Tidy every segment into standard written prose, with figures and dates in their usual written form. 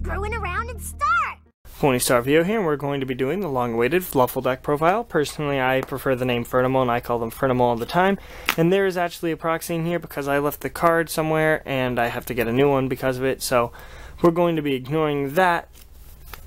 screwing around and start! Pointy Star View here, and we're going to be doing the long-awaited Fluffal deck profile. Personally, I prefer the name Furnimal, and I call them Furnimal all the time. And there is actually a proxy in here because I left the card somewhere, and I have to get a new one because of it, so we're going to be ignoring that.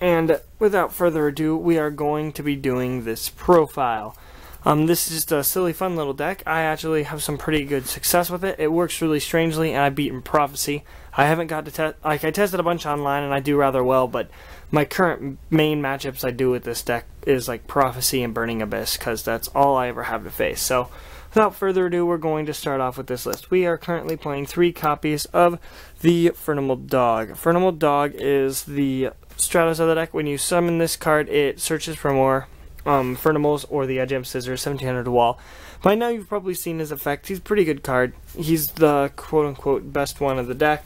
And without further ado, we are going to be doing this profile. This is just a silly, fun little deck. I actually have some pretty good success with it. It works really strangely, and I beat in Prophecy. I haven't got to test, I tested a bunch online, and I do rather well, but my current main matchups I do with this deck is like Prophecy and Burning Abyss, because that's all I ever have to face. So, without further ado, we're going to start off with this list. We are currently playing 3 copies of the Furnimal Dog. Furnimal Dog is the Stratos of the deck. When you summon this card, it searches for more Furnimals or the Edge Imp Sabres, 1700 to wall. By now you've probably seen his effect. He's a pretty good card. He's the quote-unquote best one of the deck.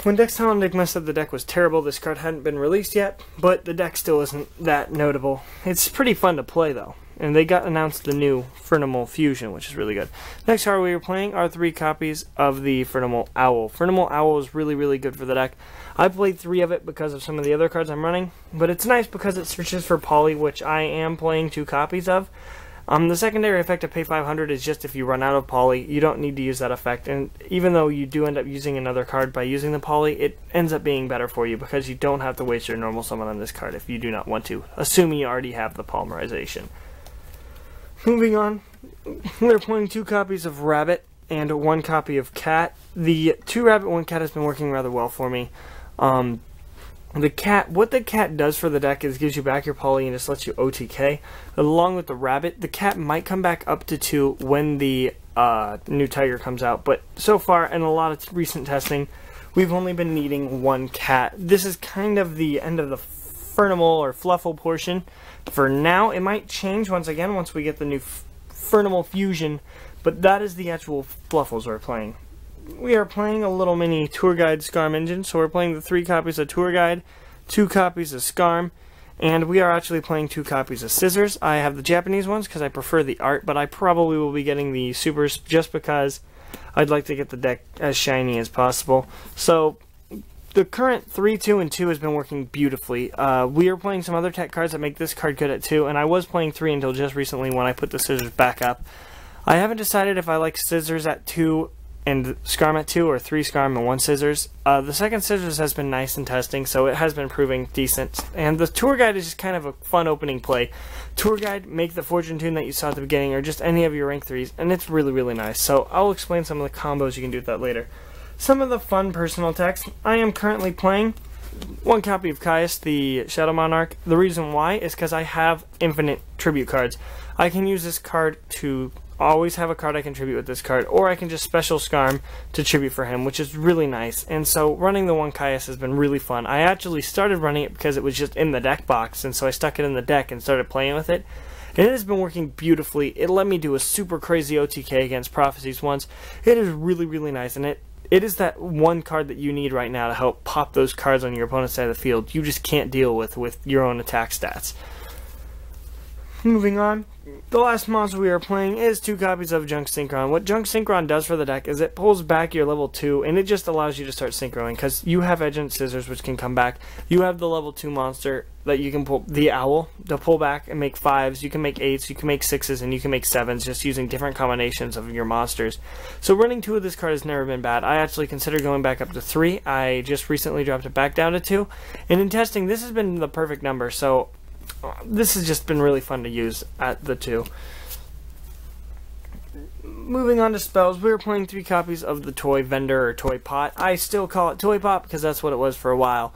When Dextile Enigma said the deck was terrible, this card hadn't been released yet, but the deck still isn't that notable. It's pretty fun to play though, and they got announced the new Furnimal Fusion, which is really good. Next card we were playing are 3 copies of the Furnimal Owl. Furnimal Owl is really, really good for the deck. I played 3 of it because of some of the other cards I'm running, but it's nice because it searches for Poly, which I am playing 2 copies of. The secondary effect of pay 500 is just if you run out of Poly, you don't need to use that effect, and even though you do end up using another card by using the Poly, it ends up being better for you because you don't have to waste your normal summon on this card if you do not want to, assuming you already have the Polymerization. Moving on, we're playing 2 copies of Rabbit and 1 copy of Cat. The 2 Rabbit, 1 Cat has been working rather well for me. The Cat, what the Cat does for the deck is gives you back your Poly and just lets you OTK. Along with the Rabbit, the Cat might come back up to 2 when the new Tiger comes out, but so far, in a lot of recent testing, we've only been needing 1 Cat. This is kind of the end of the Furnimal or Fluffal portion. For now, it might change once we get the new Furnimal Fusion, but that is the actual Fluffals we're playing. We are playing a little mini Tour Guide Scarm engine, so we're playing the 3 copies of Tour Guide, 2 copies of Scarm, and we are actually playing 2 copies of Scissors. I have the Japanese ones because I prefer the art, but I probably will be getting the Supers just because I'd like to get the deck as shiny as possible. So, the current 3, 2, and 2 has been working beautifully. We are playing some other tech cards that make this card good at 2, and I was playing 3 until just recently when I put the Scissors back up. I haven't decided if I like Scissors at 2 and Scarm at 2 or 3 Scarm and 1 Scissors. The second Scissors has been nice in testing, so it has been proving decent. And the Tour Guide is just kind of a fun opening play. Tour Guide, make the Fortune Tune that you saw at the beginning, or just any of your rank 3s, and it's really, really nice. So I'll explain some of the combos you can do with that later. Some of the fun personal techs. I am currently playing 1 copy of Caius, the Shadow Monarch. The reason why is because I have infinite tribute cards. I can use this card to always have a card I can tribute with this card, or I can just special Scarm to tribute for him, which is really nice. And so running the 1 Caius has been really fun. I actually started running it because it was just in the deck box, and so I stuck it in the deck and started playing with it. And it has been working beautifully. It let me do a super crazy OTK against Prophecies once. It is really, really nice, and it is that 1 card that you need right now to help pop those cards on your opponent's side of the field you just can't deal with your own attack stats. Moving on, the last monster we are playing is 2 copies of Junk Synchron. What Junk Synchron does for the deck is it pulls back your level 2, and it just allows you to start synchroing, because you have Edge Imp Scissors, which can come back. You have the level 2 monster that you can pull, the Owl, to pull back and make 5s. You can make 8s, you can make 6s, and you can make 7s, just using different combinations of your monsters. So running 2 of this card has never been bad. I actually considered going back up to 3. I just recently dropped it back down to 2. And in testing, this has been the perfect number, so this has just been really fun to use at the 2. Moving on to spells, we were playing 3 copies of the Toy Vendor or Toy Pot. I still call it Toy Pot because that's what it was for a while.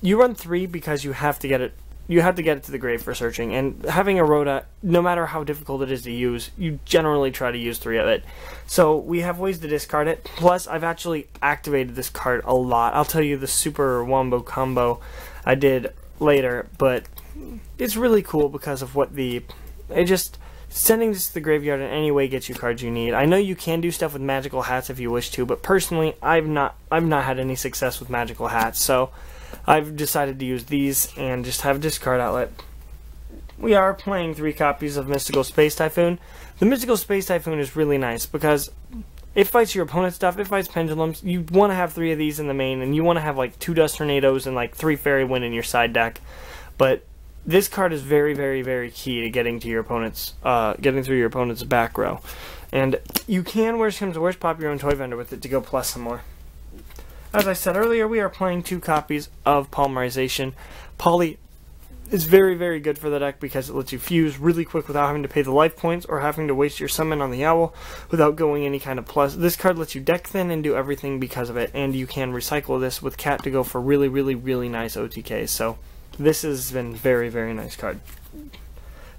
You run 3 because you have to get it. You have to get it to the grave for searching, and having a Rhoda, no matter how difficult it is to use, you generally try to use 3 of it. So we have ways to discard it. Plus, I've actually activated this card a lot. I'll tell you the super wombo combo I did later, but it's really cool because of what sending this to the graveyard in any way gets you cards you need. I know you can do stuff with magical hats if you wish to, but personally, I've not had any success with magical hats, so I've decided to use these and just have a discard outlet. We are playing 3 copies of Mystical Space Typhoon. The Mystical Space Typhoon is really nice because it fights your opponent's stuff, it fights pendulums. You want to have 3 of these in the main, and you want to have like 2 Dust Tornadoes and like 3 Fairy Wind in your side deck. But this card is very, very, very key to getting to your opponent's, getting through your opponent's back row. And you can, worst comes to worst, pop your own toy vendor with it to go plus some more. As I said earlier, we are playing 2 copies of Polymerization. Poly is very, very good for the deck because it lets you fuse really quick without having to pay the life points or having to waste your summon on the Owl without going any kind of plus. This card lets you deck thin and do everything because of it, and you can recycle this with Cat to go for really, really, really nice OTKs. So this has been very, very nice card.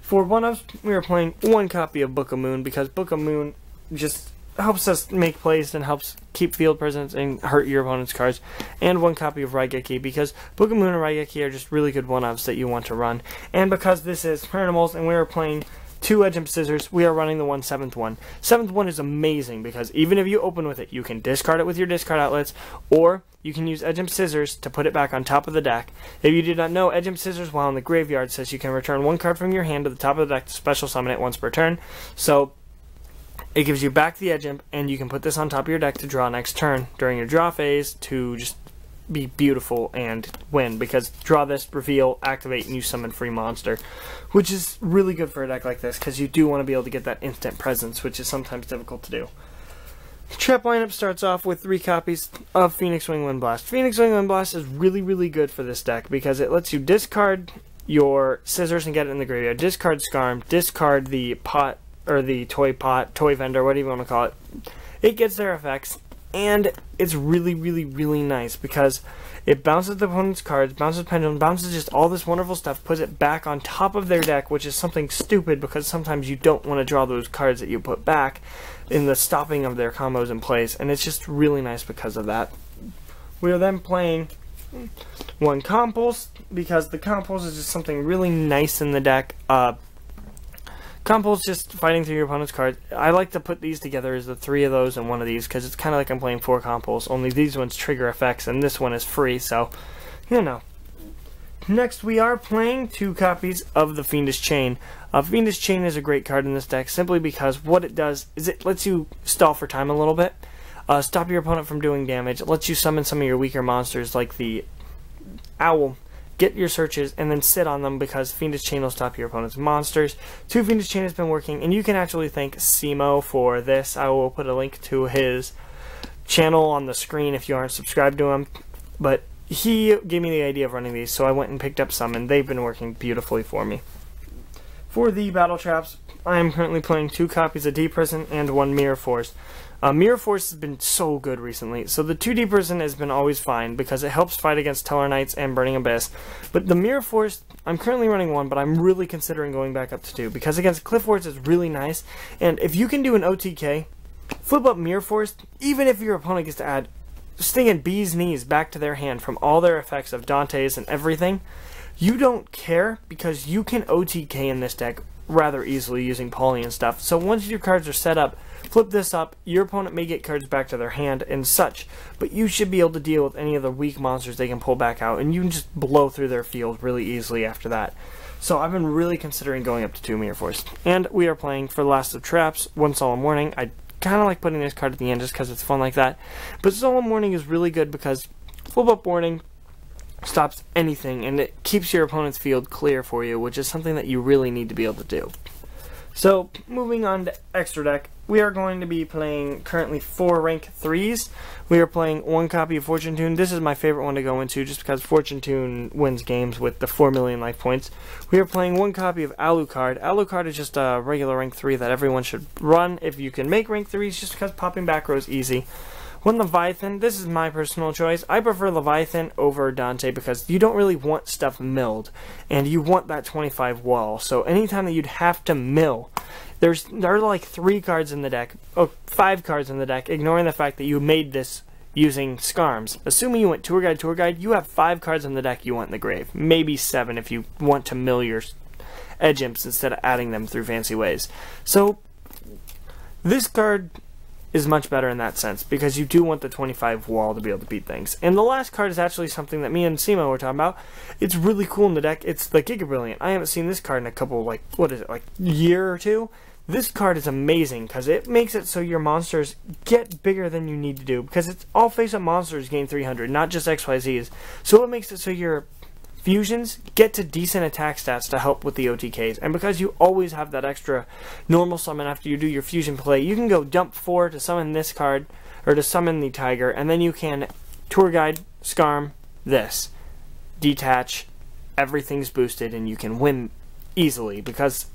For one-ups, we are playing 1 copy of Book of Moon because Book of Moon just helps us make plays and helps keep field presence and hurt your opponent's cards. And 1 copy of Raigeki because Book of Moon and Raigeki are just really good one-ups that you want to run. And because this is Furnimals and we are playing 2 Edge Imp Scissors, we are running the 7th one. 7th one is amazing because even if you open with it, you can discard it with your discard outlets, or you can use Edge Imp Scissors to put it back on top of the deck. If you did not know, Edge Imp Scissors while in the graveyard says you can return 1 card from your hand to the top of the deck to special summon it once per turn. So it gives you back the Edge Imp, and you can put this on top of your deck to draw next turn during your draw phase to just be beautiful and win, because draw this, reveal, activate, and you summon free monster, which is really good for a deck like this because you do want to be able to get that instant presence, which is sometimes difficult to do. Trap lineup starts off with 3 copies of Phoenix Wing Wind Blast. Phoenix Wing Wind Blast is really, really good for this deck because it lets you discard your scissors and get it in the graveyard, discard Scarm, discard the pot, or the toy pot, toy vendor, whatever you want to call it. It gets their effects, and it's really, really, really nice because it bounces the opponent's cards, bounces pendulum, bounces just all this wonderful stuff, puts it back on top of their deck, which is something stupid because sometimes you don't want to draw those cards that you put back in the stopping of their combos in place, and it's just really nice because of that. We are then playing 1 Compulse because the Compulse is just something really nice in the deck. Compulse just fighting through your opponent's cards. I like to put these together as the 3 of those and 1 of these because it's kind of like I'm playing 4 Compulse, only these ones trigger effects and this one is free, so, you know. Next, we are playing 2 copies of the Fiendish Chain. Fiendish Chain is a great card in this deck simply because what it does is it lets you stall for time a little bit, stop your opponent from doing damage, it lets you summon some of your weaker monsters like the Owl, get your searches, and then sit on them because Fiendish Chain will stop your opponent's monsters. 2 Fiendish Chain has been working, and you can actually thank Simo for this. I will put a link to his channel on the screen if you aren't subscribed to him. But he gave me the idea of running these, so I went and picked up some, and they've been working beautifully for me. For the battle traps, I am currently playing 2 copies of Deep Prison and 1 Mirror Force. Mirror Force has been so good recently. So the 2D Prison has been always fine because it helps fight against Teller Knights and Burning Abyss. But the Mirror Force, I'm currently running 1, but I'm really considering going back up to 2 because against Cliff Wards it's really nice. And if you can do an OTK, flip up Mirror Force, even if your opponent gets to add stinging bee's knees back to their hand from all their effects of Dante's and everything, you don't care because you can OTK in this deck rather easily using Poly and stuff. So once your cards are set up, flip this up, your opponent may get cards back to their hand and such, but you should be able to deal with any of the weak monsters they can pull back out, and you can just blow through their field really easily after that. So I've been really considering going up to 2 Mirror Force. And we are playing, for the last of traps, 1 Solemn Warning. I kind of like putting this card at the end just because it's fun like that. But Solemn Warning is really good because flip up Warning stops anything, and it keeps your opponent's field clear for you, which is something that you really need to be able to do. So, moving on to Extra Deck, we are going to be playing currently 4 rank 3s. We are playing 1 copy of Fortune Tune. This is my favorite one to go into just because Fortune Tune wins games with the 4 million life points. We are playing 1 copy of Alucard. Alucard is just a regular rank 3 that everyone should run if you can make rank 3s just because popping back row is easy. 1 Leviathan, this is my personal choice. I prefer Leviathan over Dante because you don't really want stuff milled, and you want that 25 wall. So anytime that you'd have to mill, there are like 3 cards in the deck, 5 cards in the deck, ignoring the fact that you made this using Scarms. Assuming you went Tour Guide, you have 5 cards in the deck you want in the grave. Maybe 7 if you want to mill your Edge Imps instead of adding them through fancy ways. So this card is much better in that sense, because you do want the 25 wall to be able to beat things. And the last card is actually something that me and Simo were talking about. It's really cool in the deck. It's the Giga-Brilliant. I haven't seen this card in a couple, like, what is it, like, year or 2? This card is amazing because it makes it so your monsters get bigger than you need to do, because it's all face-up monsters gain 300, not just XYZs. So it makes it so your fusions get to decent attack stats to help with the OTKs. And because you always have that extra normal summon after you do your fusion play, you can go dump 4 to summon this card, or to summon the tiger, and then you can tour guide, Scarm, this. Detach, everything's boosted, and you can win easily, because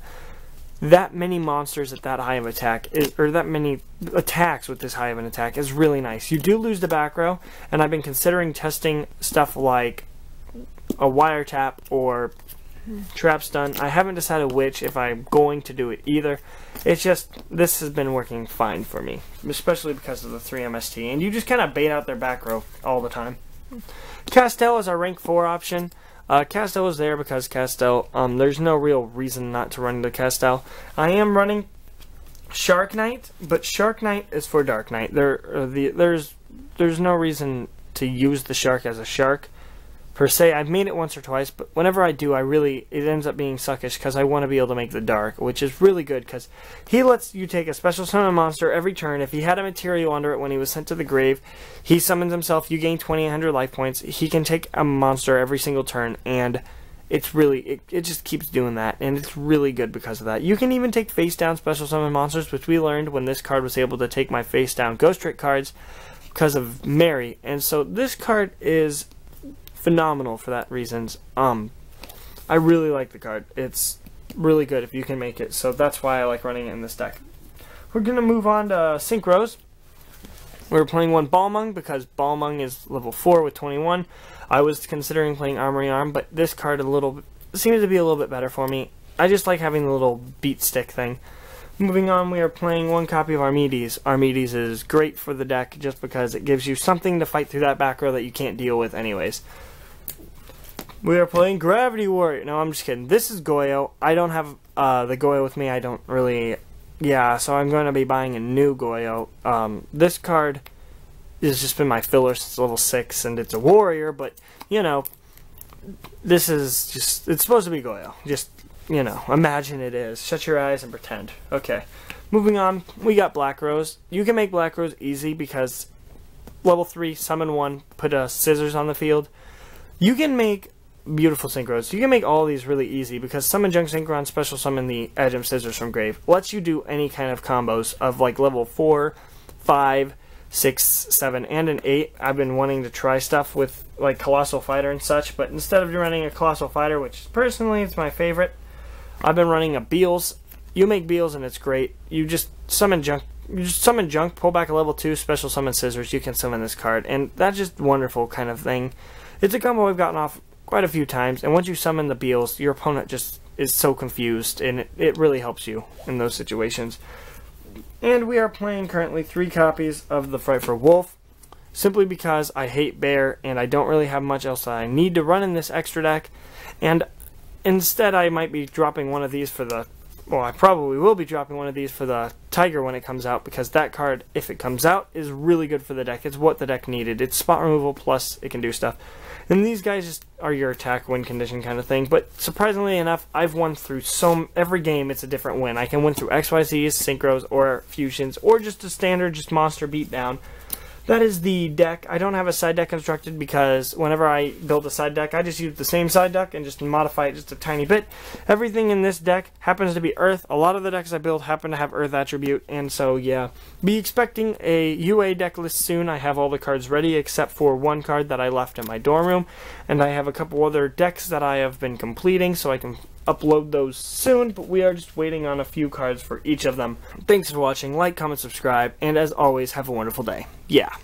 that many monsters at that high of attack, or that many attacks with this high of an attack, is really nice. You do lose the back row, and I've been considering testing stuff like a wiretap or trap stun. I haven't decided which, if I'm going to do it either. It's just, this has been working fine for me, especially because of the 3 MST, and you just kind of bait out their back row all the time. Castel is our rank 4 option. Castel is there because Castel, there's no real reason not to run the Castel. I am running Shark Knight, but Shark Knight is for Dark Knight. There's no reason to use the shark as a shark per se. I've made it once or twice, but whenever I do, it ends up being suckish because I want to be able to make the dark, which is really good because he lets you take a special summon monster every turn. If he had a material under it when he was sent to the grave, he summons himself, you gain 2,800 life points. He can take a monster every single turn, and it's really, it just keeps doing that, and it's really good because of that. You can even take face down special summon monsters, which we learned when this card was able to take my face down Ghostrick cards because of Mary, and so this card is phenomenal for that reasons. I really like the card. It's really good if you can make it, so that's why I like running it in this deck. We're gonna move on to Synchros. We're playing one Balmung because Balmung is level 4 with 21. I was considering playing Armory Arm, but this card seems to be a little bit better for me. I just like having the little beat stick thing. Moving on, we are playing one copy of Armades. Armades is great for the deck just because it gives you something to fight through that back row that you can't deal with anyways. We are playing Gravity Warrior. No, I'm just kidding. This is Goyo. I don't have the Goyo with me. I don't really... Yeah, so I'm going to be buying a new Goyo. This card has just been my filler since level 6, and it's a warrior, but, you know, this is just... It's supposed to be Goyo. Just, you know, imagine it is. Shut your eyes and pretend. Okay. Moving on, we got Black Rose. You can make Black Rose easy because level 3, summon 1, put a scissors on the field. You can make beautiful synchros. You can make all these really easy because summon Junk Synchron, special summon the Edge Imp Sabres from grave. Lets you do any kind of combos of like level 4, 5, 6, 7, and an 8. I've been wanting to try stuff with like Colossal Fighter and such, but instead of running a Colossal Fighter, which personally is my favorite, I've been running a Beals. You make Beals and it's great. You just summon Junk. You just summon Junk, pull back a level 2, special summon Scissors. You can summon this card, and that's just wonderful kind of thing. It's a combo I've gotten off quite a few times, and once you summon the Beals, your opponent just is so confused, and it really helps you in those situations. And we are playing currently 3 copies of the Frightful Wolf, simply because I hate Bear, and I don't really have much else that I need to run in this extra deck, and instead I might be dropping one of these for the... Well, I probably will be dropping one of these for the Tiger when it comes out, because that card, if it comes out, is really good for the deck. It's what the deck needed. It's spot removal, plus it can do stuff. And these guys just are your attack win condition kind of thing. But surprisingly enough, I've won through every game it's a different win. I can win through XYZs, Synchros, or Fusions, or just a standard just monster beatdown. That is the deck. I don't have a side deck constructed because whenever I build a side deck, I just use the same side deck and just modify it just a tiny bit. Everything in this deck happens to be Earth. A lot of the decks I build happen to have Earth attribute, and so yeah. Be expecting a UA deck list soon. I have all the cards ready except for one card that I left in my dorm room, and I have a couple other decks that I have been completing, so I can upload those soon, but we are just waiting on a few cards for each of them. Thanks for watching. Like, comment, subscribe, and as always, have a wonderful day. Yeah.